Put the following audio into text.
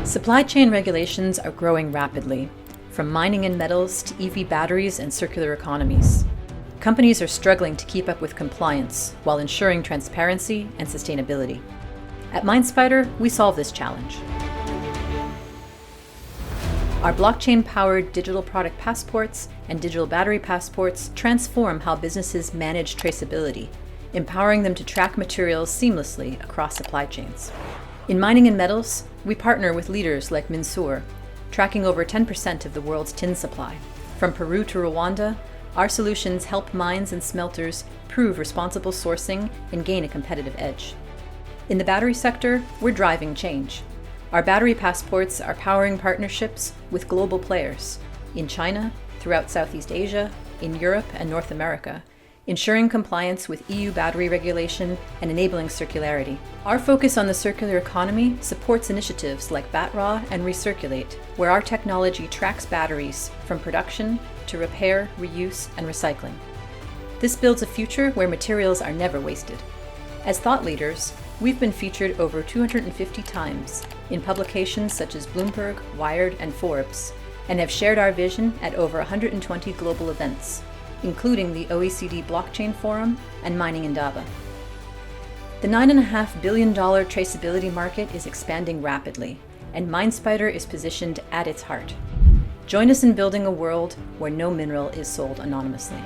Supply chain regulations are growing rapidly, from mining and metals to EV batteries and circular economies. Companies are struggling to keep up with compliance while ensuring transparency and sustainability. At Minespider, we solve this challenge. Our blockchain-powered digital product passports and digital battery passports transform how businesses manage traceability, empowering them to track materials seamlessly across supply chains. In mining and metals, we partner with leaders like Minsur, tracking over 10% of the world's tin supply. From Peru to Rwanda, our solutions help mines and smelters prove responsible sourcing and gain a competitive edge. In the battery sector, we're driving change. Our battery passports are powering partnerships with global players in China, throughout Southeast Asia, in Europe and North America, ensuring compliance with EU battery regulation and enabling circularity. Our focus on the circular economy supports initiatives like BATRAW and RECIRCULATE, where our technology tracks batteries from production to repair, reuse, and recycling. This builds a future where materials are never wasted. As thought leaders, we've been featured over 250 times in publications such as Bloomberg, Wired, and Forbes, and have shared our vision at over 120 global events, including the OECD Blockchain Forum and Mining Indaba. The $9.5 billion traceability market is expanding rapidly, and Minespider is positioned at its heart. Join us in building a world where no mineral is sold anonymously.